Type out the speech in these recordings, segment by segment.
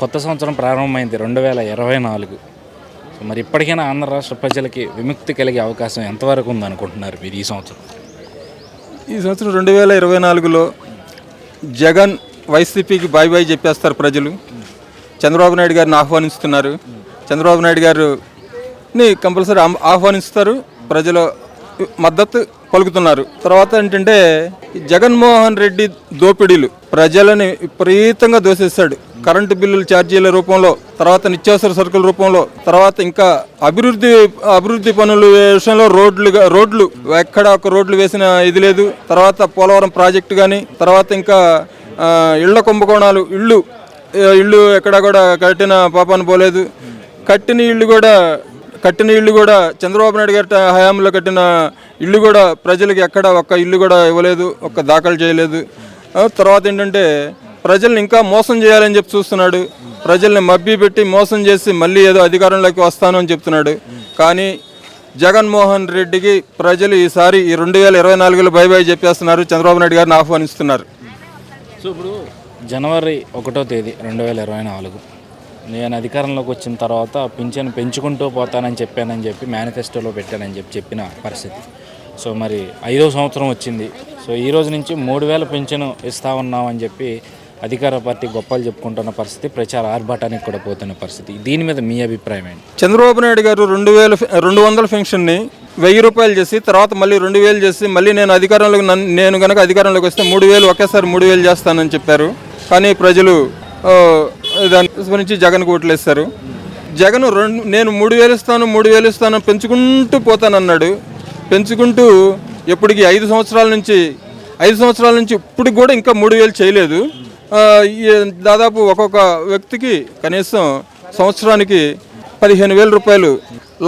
కొత్త సంవత్సరం ప్రారంభమైంది 2024. సో మరి ఇప్పటికైనా ఆంధ్ర రాష్ట్ర ప్రజలకి విముక్తి కలిగే అవకాశం ఎంతవరకు ఉందనుకుంటున్నారు మీరు ఈ సంవత్సరం? ఈ సంవత్సరం 2024లో జగన్ వైసీపీకి బాయ్ బాయ్ చెప్పేస్తారు ప్రజలు. చంద్రబాబు నాయుడు గారిని ఆహ్వానిస్తున్నారు. చంద్రబాబు నాయుడు గారిని కంపల్సరీ ఆహ్వానిస్తారు. ప్రజల మద్దతు పలుకుతున్నారు. తర్వాత ఏంటంటే జగన్మోహన్ రెడ్డి దోపిడీలు ప్రజలని విపరీతంగా దోసేస్తాడు. కరెంటు బిల్లుల ఛార్జీల రూపంలో, తర్వాత నిత్యావసర సరుకుల రూపంలో, తర్వాత ఇంకా అభివృద్ధి పనుల విషయంలో రోడ్లు ఎక్కడ ఒక రోడ్లు వేసిన ఇది లేదు. తర్వాత పోలవరం ప్రాజెక్టు కానీ, తర్వాత ఇంకా ఇళ్ల కుంభకోణాలు, ఇళ్ళు ఎక్కడ కూడా కట్టిన పాపాన్ని పోలేదు. కట్టిన ఇళ్ళు కూడా చంద్రబాబు నాయుడు గారి హయాంలో కట్టిన ఇళ్ళు కూడా ప్రజలకి ఎక్కడ ఒక్క ఇల్లు కూడా ఇవ్వలేదు, ఒక్క దాఖలు చేయలేదు. తర్వాత ఏంటంటే ప్రజల్ని ఇంకా మోసం చేయాలని చెప్పి చూస్తున్నాడు. ప్రజల్ని మభ్యపెట్టి మోసం చేసి మళ్ళీ ఏదో అధికారంలోకి వస్తాను అని చెప్తున్నాడు. కానీ జగన్మోహన్ రెడ్డికి ప్రజలు ఈసారి ఈ 2024లో బై బై చెప్పేస్తున్నారు. చంద్రబాబు నాయుడు గారిని ఆహ్వానిస్తున్నారు. సో ఇప్పుడు జనవరి 1వ తేదీ 2024 నేను అధికారంలోకి వచ్చిన తర్వాత పింఛను పెంచుకుంటూ పోతానని చెప్పి మేనిఫెస్టోలో పెట్టానని చెప్పిన పరిస్థితి. సో మరి 5వ సంవత్సరం వచ్చింది. సో ఈ రోజు నుంచి 3000 పింఛను ఇస్తా ఉన్నామని చెప్పి అధికార పార్టీ గొప్పలు చెప్పుకుంటున్న పరిస్థితి, ప్రచార ఆర్భాటానికి కూడా పోతున్న పరిస్థితి. దీని మీద మీ అభిప్రాయం ఏంటి? చంద్రబాబు నాయుడు గారు 200 పెన్షన్ని 1000 రూపాయలు చేసి, తర్వాత మళ్ళీ 2000 చేసి, మళ్ళీ నేను కనుక అధికారంలోకి వస్తే 3000 ఒకేసారి 3000 చేస్తానని చెప్పారు. కానీ ప్రజలు దాని నుంచి జగన్కు ఓట్లేస్తారు. జగన్ నేను 3000 ఇస్తాను పెంచుకుంటూ పోతానన్నాడు. పెంచుకుంటూ ఎప్పటికి 5 సంవత్సరాల నుంచి ఇప్పుడు కూడా ఇంకా 3000 చేయలేదు. దాదాపు ఒక్కొక్క వ్యక్తికి కనీసం సంవత్సరానికి 15,000 రూపాయలు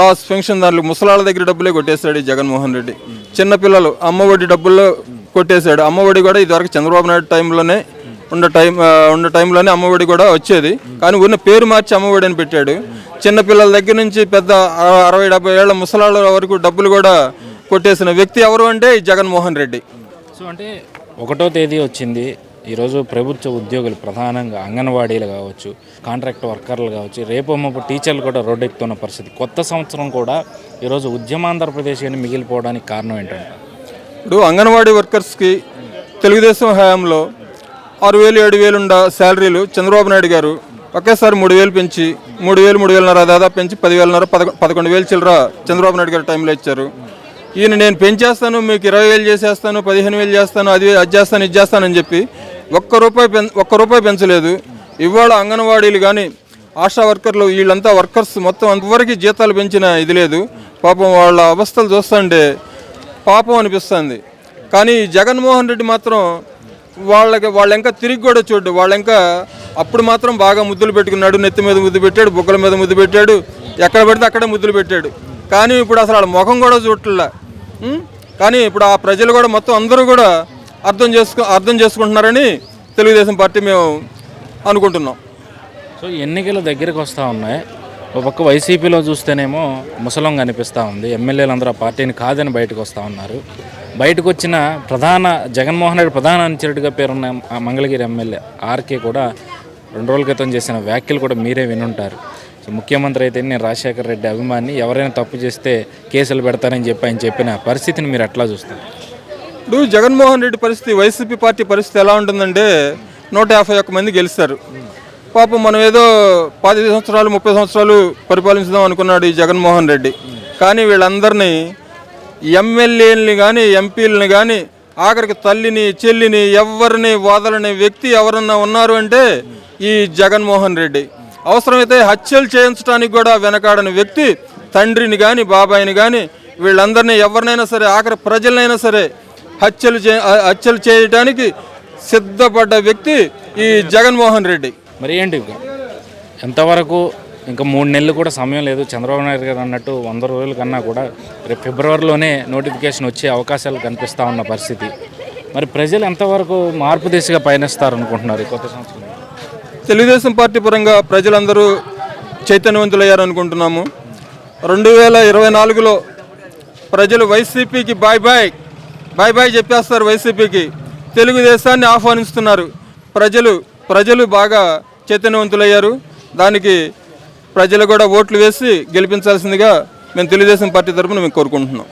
లాస్ పెన్షన్, దాంట్లో ముసలాళ్ళ దగ్గర డబ్బులే కొట్టేశాడు ఈ జగన్మోహన్ రెడ్డి. చిన్నపిల్లలు అమ్మఒడి డబ్బుల్లో కొట్టేశాడు. అమ్మఒడి కూడా ఇదివరకు చంద్రబాబు నాయుడు టైంలోనే ఉన్న టైంలోనే అమ్మఒడి కూడా వచ్చేది. కానీ ఉన్న పేరు మార్చి అమ్మఒడి అని పెట్టాడు. చిన్నపిల్లల దగ్గర నుంచి పెద్ద 60-70 ఏళ్ల ముసలాళ్ళ వరకు డబ్బులు కూడా కొట్టేసిన వ్యక్తి ఎవరు అంటే ఈ జగన్మోహన్ రెడ్డి. సో అంటే 1వ తేదీ వచ్చింది. ఈరోజు ప్రభుత్వ ఉద్యోగులు ప్రధానంగా అంగన్వాడీలు కావచ్చు, కాంట్రాక్ట్ వర్కర్లు కావచ్చు, రేపొమ్మప్పుడు టీచర్లు కూడా రోడ్డెక్కుతున్న పరిస్థితి. కొత్త సంవత్సరం కూడా ఈరోజు ఉద్యమాంధ్రప్రదేశ్ అని మిగిలిపోవడానికి కారణం ఏంటంటే, ఇప్పుడు అంగన్వాడీ వర్కర్స్కి తెలుగుదేశం హయాంలో 6,000 7,000 ఉండ శాలరీలు చంద్రబాబు నాయుడు గారు ఒకేసారి 3,000 పెంచి 3,500 దాదాపు పెంచి 10,500 11,000 చిల్లర చంద్రబాబు నాయుడు గారి టైంలో ఇచ్చారు. ఈయన నేను పెంచేస్తాను, మీకు 20,000 చేసేస్తాను, 15,000 చేస్తాను, అది చేస్తాను ఇది చేస్తానని చెప్పి ఒక్క రూపాయి పెంచలేదు. ఇవాళ అంగన్వాడీలు కానీ ఆశా వర్కర్లు వీళ్ళంతా వర్కర్స్ మొత్తం అంతవరకు జీతాలు పెంచిన ఇది లేదు. పాపం వాళ్ళ అవస్థలు చూస్తుంటే పాపం అనిపిస్తుంది. కానీ జగన్మోహన్ రెడ్డి మాత్రం వాళ్ళ ఇంకా తిరిగి కూడా చూడు. వాళ్ళ ఇంకా అప్పుడు మాత్రం బాగా ముద్దులు పెట్టుకున్నాడు. నెత్తి మీద ముద్దు పెట్టాడు, బుగ్గల మీద ముద్దు పెట్టాడు, ఎక్కడ పడితే అక్కడే ముద్దులు పెట్టాడు. కానీ ఇప్పుడు అసలు వాళ్ళ ముఖం కూడా చూడట్లా. కానీ ఇప్పుడు ఆ ప్రజలు కూడా మొత్తం అందరూ కూడా అర్థం చేసుకుంటున్నారని తెలుగుదేశం పార్టీ మేము అనుకుంటున్నాం. సో ఎన్నికలు దగ్గరికి వస్తూ ఉన్నాయి. ఒక పక్క వైసీపీలో చూస్తేనేమో ముసలం కనిపిస్తూ ఉంది. ఎమ్మెల్యేలు అందరూ ఆ పార్టీని కాదని బయటకు వస్తూ ఉన్నారు. బయటకు వచ్చిన జగన్మోహన్ రెడ్డి ప్రధాన అనుచరుడిగా పేరున్న మంగళగిరి ఎమ్మెల్యే ఆర్కే కూడా 2 రోజుల క్రితం చేసిన వ్యాఖ్యలు కూడా మీరే వినుంటారు. సో ముఖ్యమంత్రి అయితే నేను రాజశేఖర రెడ్డి అభిమాని, ఎవరైనా తప్పు చేస్తే కేసులు పెడతానని ఆయన చెప్పిన పరిస్థితిని మీరు ఎట్లా చూస్తారు? ఇప్పుడు జగన్మోహన్ రెడ్డి పరిస్థితి, వైసీపీ పార్టీ పరిస్థితి ఎలా ఉంటుందంటే 151 మంది గెలుస్తారు. పాపం మనం ఏదో 10 సంవత్సరాలు 30 సంవత్సరాలు పరిపాలించుదాం అనుకున్నాడు ఈ జగన్మోహన్ రెడ్డి. కానీ వీళ్ళందరినీ ఎమ్మెల్యేలని కానీ ఎంపీలని కానీ ఆఖరికి తల్లిని చెల్లిని ఎవరిని వదలని వ్యక్తి ఎవరన్నా ఉన్నారు అంటే ఈ జగన్మోహన్ రెడ్డి. అవసరమైతే హత్యలు చేయించడానికి కూడా వెనకాడని వ్యక్తి, తండ్రిని కానీ బాబాయిని కానీ వీళ్ళందరినీ ఎవరినైనా సరే ఆఖరి ప్రజలనైనా సరే హత్యలు చేయడానికి సిద్ధపడ్డ వ్యక్తి ఈ జగన్మోహన్ రెడ్డి. మరి ఏంటి ఎంతవరకు ఇంకా 3 నెలలు కూడా సమయం లేదు. చంద్రబాబు నాయుడు గారు అన్నట్టు 100 రోజుల కన్నా కూడా రేపు ఫిబ్రవరిలోనే నోటిఫికేషన్ వచ్చే అవకాశాలు కనిపిస్తూ ఉన్న పరిస్థితి. మరి ప్రజలు ఎంతవరకు మార్పు దిశగా పయనిస్తారు అనుకుంటున్నారు కొత్త సంవత్సరం? తెలుగుదేశం పార్టీ పరంగా ప్రజలందరూ చైతన్యవంతులయ్యారు అనుకుంటున్నాము. 2024లో ప్రజలు వైసీపీకి బాయ్ బాయ్ చెప్పేస్తారు. వైసీపీకి తెలుగుదేశాన్ని ఆహ్వానిస్తున్నారు. ప్రజలు బాగా చైతన్యవంతులయ్యారు. దానికి ప్రజలు కూడా ఓట్లు వేసి గెలిపించాల్సిందిగా మేము తెలుగుదేశం పార్టీ తరఫున మేము కోరుకుంటున్నాం.